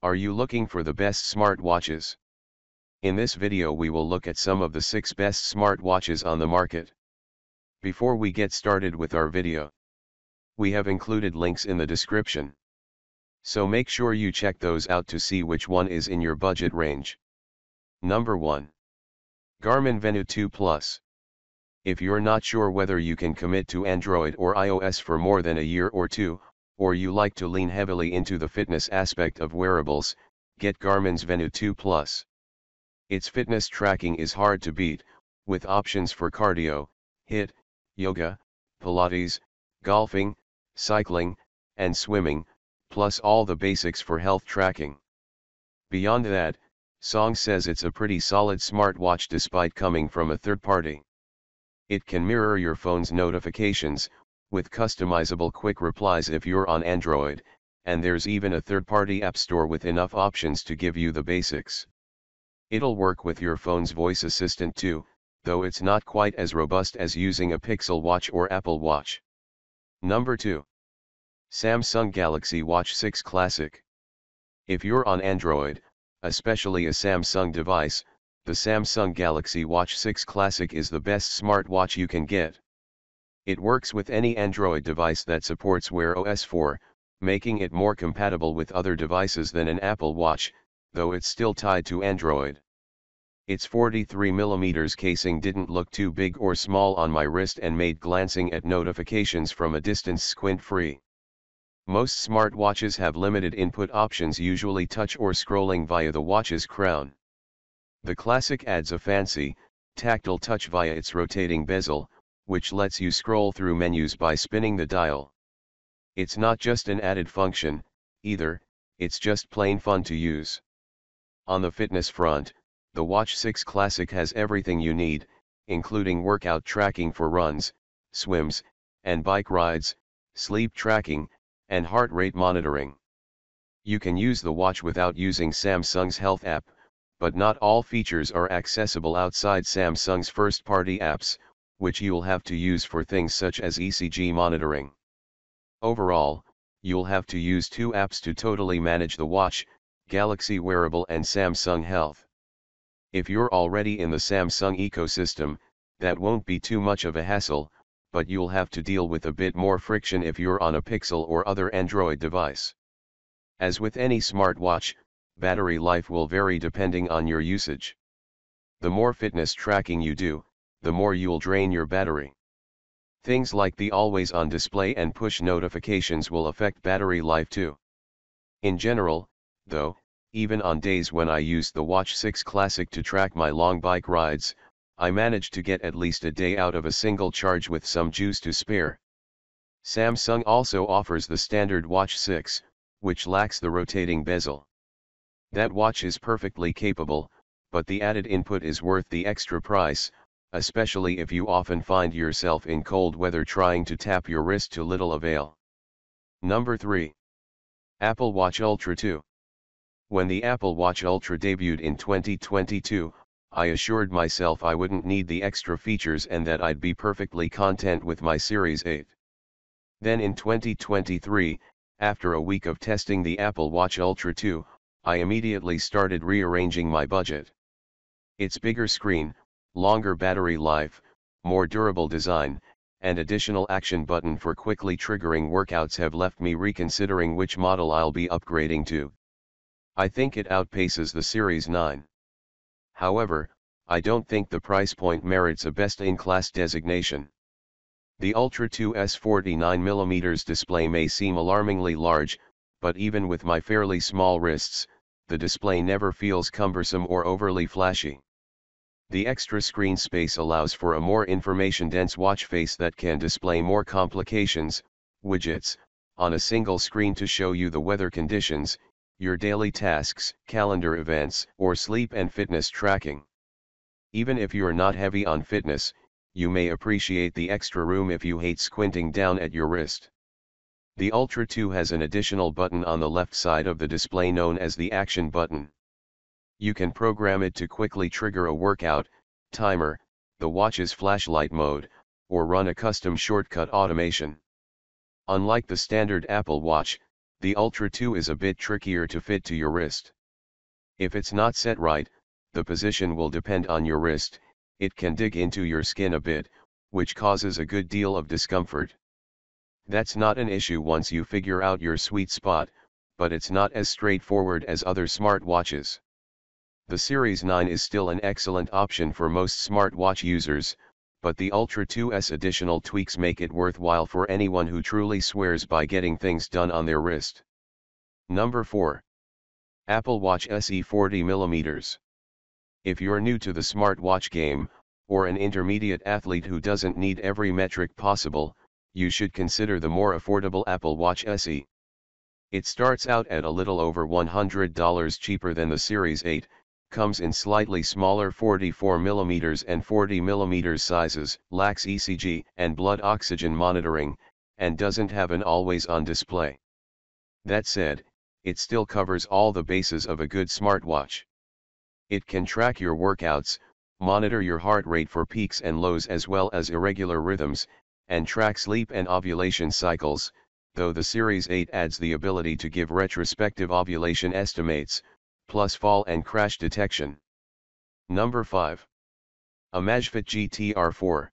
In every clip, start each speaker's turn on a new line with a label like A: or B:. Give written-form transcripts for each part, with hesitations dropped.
A: Are you looking for the best smartwatches? In this video we will look at some of the 6 best smartwatches on the market. Before we get started with our video, we have included links in the description. So make sure you check those out to see which one is in your budget range. Number 1. Garmin Venue 2 Plus. If you're not sure whether you can commit to Android or iOS for more than a year or two, or you like to lean heavily into the fitness aspect of wearables, get Garmin's Venue 2 Plus. Its fitness tracking is hard to beat, with options for cardio, HIIT, yoga, Pilates, golfing, cycling, and swimming, plus all the basics for health tracking. Beyond that, Song says it's a pretty solid smartwatch despite coming from a third party. It can mirror your phone's notifications, with customizable quick replies if you're on Android, and there's even a third-party app store with enough options to give you the basics. It'll work with your phone's voice assistant too, though it's not quite as robust as using a Pixel Watch or Apple Watch. Number 2. Samsung Galaxy Watch 6 Classic. If you're on Android, especially a Samsung device, the Samsung Galaxy Watch 6 Classic is the best smartwatch you can get. It works with any Android device that supports Wear OS 4, making it more compatible with other devices than an Apple Watch, though it's still tied to Android. Its 43mm casing didn't look too big or small on my wrist and made glancing at notifications from a distance squint-free. Most smartwatches have limited input options, usually touch or scrolling via the watch's crown. The Classic adds a fancy, tactile touch via its rotating bezel, which lets you scroll through menus by spinning the dial. It's not just an added function, either, it's just plain fun to use. On the fitness front, the Watch 6 Classic has everything you need, including workout tracking for runs, swims, and bike rides, sleep tracking, and heart rate monitoring. You can use the watch without using Samsung's Health app, but not all features are accessible outside Samsung's first-party apps, which you'll have to use for things such as ECG monitoring. Overall, you'll have to use 2 apps to totally manage the watch, Galaxy Wearable and Samsung Health. If you're already in the Samsung ecosystem, that won't be too much of a hassle, but you'll have to deal with a bit more friction if you're on a Pixel or other Android device. As with any smartwatch, battery life will vary depending on your usage. The more fitness tracking you do, the more you'll drain your battery. Things like the always-on display and push notifications will affect battery life too. In general, though, even on days when I use the Watch 6 Classic to track my long bike rides, I manage to get at least a day out of a single charge with some juice to spare. Samsung also offers the standard Watch 6, which lacks the rotating bezel. That watch is perfectly capable, but the added input is worth the extra price, especially if you often find yourself in cold weather trying to tap your wrist to little avail. Number 3. Apple Watch Ultra 2. When the Apple Watch Ultra debuted in 2022, I assured myself I wouldn't need the extra features and that I'd be perfectly content with my Series 8. Then in 2023, after a week of testing the Apple Watch Ultra 2, I immediately started rearranging my budget. Its bigger screen, longer battery life, more durable design, and additional action button for quickly triggering workouts have left me reconsidering which model I'll be upgrading to. I think it outpaces the Series 9. However, I don't think the price point merits a best-in-class designation. The Ultra 2's 49mm display may seem alarmingly large, but even with my fairly small wrists, the display never feels cumbersome or overly flashy. The extra screen space allows for a more information-dense watch face that can display more complications, widgets, on a single screen to show you the weather conditions, your daily tasks, calendar events, or sleep and fitness tracking. Even if you're not heavy on fitness, you may appreciate the extra room if you hate squinting down at your wrist. The Ultra 2 has an additional button on the left side of the display known as the Action button. You can program it to quickly trigger a workout, timer, the watch's flashlight mode, or run a custom shortcut automation. Unlike the standard Apple Watch, The Ultra 2 is a bit trickier to fit to your wrist. If it's not set right, the position will depend on your wrist. It can dig into your skin a bit, which causes a good deal of discomfort. That's not an issue once you figure out your sweet spot, but it's not as straightforward as other smartwatches. The Series 9 is still an excellent option for most smartwatch users, but the Ultra 2's additional tweaks make it worthwhile for anyone who truly swears by getting things done on their wrist. Number 4. Apple Watch SE 40mm. If you're new to the smartwatch game, or an intermediate athlete who doesn't need every metric possible, you should consider the more affordable Apple Watch SE. It starts out at a little over $100 cheaper than the Series 8, comes in slightly smaller 44mm and 40mm sizes, lacks ECG and blood oxygen monitoring, and doesn't have an always-on display. That said, it still covers all the bases of a good smartwatch. It can track your workouts, monitor your heart rate for peaks and lows as well as irregular rhythms, and track sleep and ovulation cycles, though the Series 8 adds the ability to give retrospective ovulation estimates, plus fall and crash detection. Number 5. Amazfit GTR4.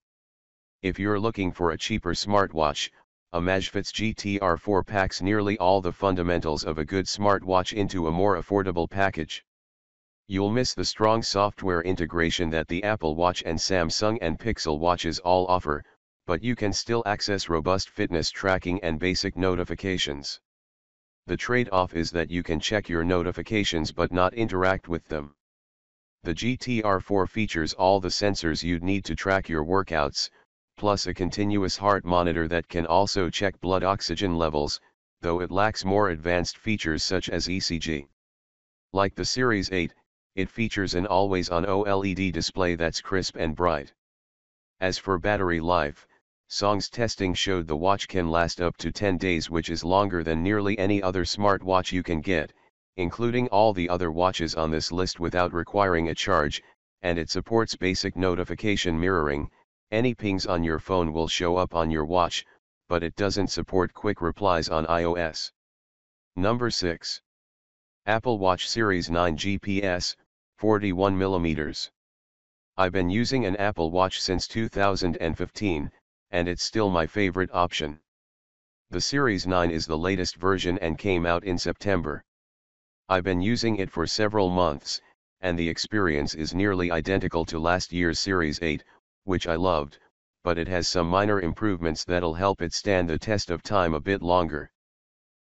A: If you're looking for a cheaper smartwatch, Amazfit's GTR4 packs nearly all the fundamentals of a good smartwatch into a more affordable package. You'll miss the strong software integration that the Apple Watch and Samsung and Pixel watches all offer, but you can still access robust fitness tracking and basic notifications. The trade-off is that you can check your notifications but not interact with them. The GTR4 features all the sensors you'd need to track your workouts, plus a continuous heart monitor that can also check blood oxygen levels, though it lacks more advanced features such as ECG. Like the Series 8, it features an always-on OLED display that's crisp and bright. As for battery life, Song's testing showed the watch can last up to 10 days, which is longer than nearly any other smartwatch you can get, including all the other watches on this list without requiring a charge, and it supports basic notification mirroring. Any pings on your phone will show up on your watch, but it doesn't support quick replies on iOS. Number 6. Apple Watch Series 9 GPS, 41mm. I've been using an Apple Watch since 2015, and it's still my favorite option. The Series 9 is the latest version and came out in September. I've been using it for several months, and the experience is nearly identical to last year's Series 8, which I loved, but it has some minor improvements that'll help it stand the test of time a bit longer.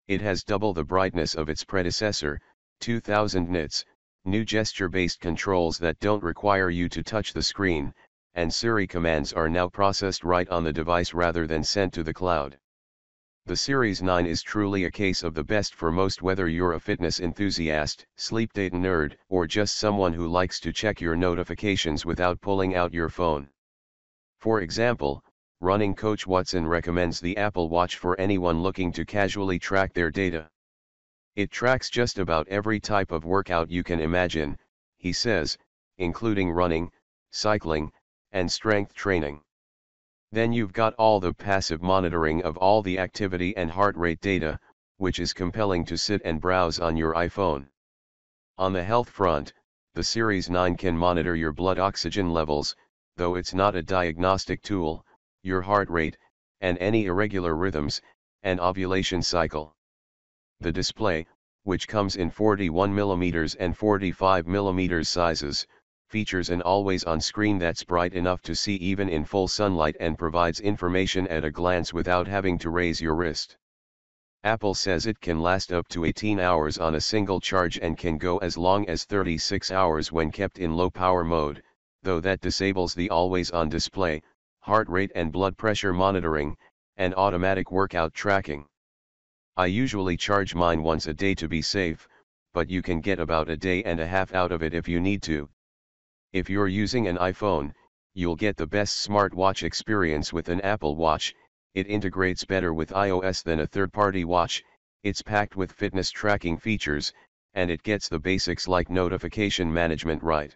A: It has double the brightness of its predecessor, 2000 nits, new gesture-based controls that don't require you to touch the screen, and Siri commands are now processed right on the device rather than sent to the cloud. The Series 9 is truly a case of the best for most, whether you're a fitness enthusiast, sleep data nerd, or just someone who likes to check your notifications without pulling out your phone. For example, running coach Watson recommends the Apple Watch for anyone looking to casually track their data. It tracks just about every type of workout you can imagine, he says, including running, cycling, and strength training. Then you've got all the passive monitoring of all the activity and heart rate data, which is compelling to sit and browse on your iPhone. On the health front, the Series 9 can monitor your blood oxygen levels, though it's not a diagnostic tool, your heart rate, and any irregular rhythms, and ovulation cycle. The display, which comes in 41mm and 45mm sizes, features an always-on screen that's bright enough to see even in full sunlight and provides information at a glance without having to raise your wrist. Apple says it can last up to 18 hours on a single charge and can go as long as 36 hours when kept in low-power mode, though that disables the always-on display, heart rate and blood pressure monitoring, and automatic workout tracking. I usually charge mine once a day to be safe, but you can get about a day and a half out of it if you need to. If you're using an iPhone, you'll get the best smartwatch experience with an Apple Watch. It integrates better with iOS than a third-party watch, it's packed with fitness tracking features, and it gets the basics like notification management right.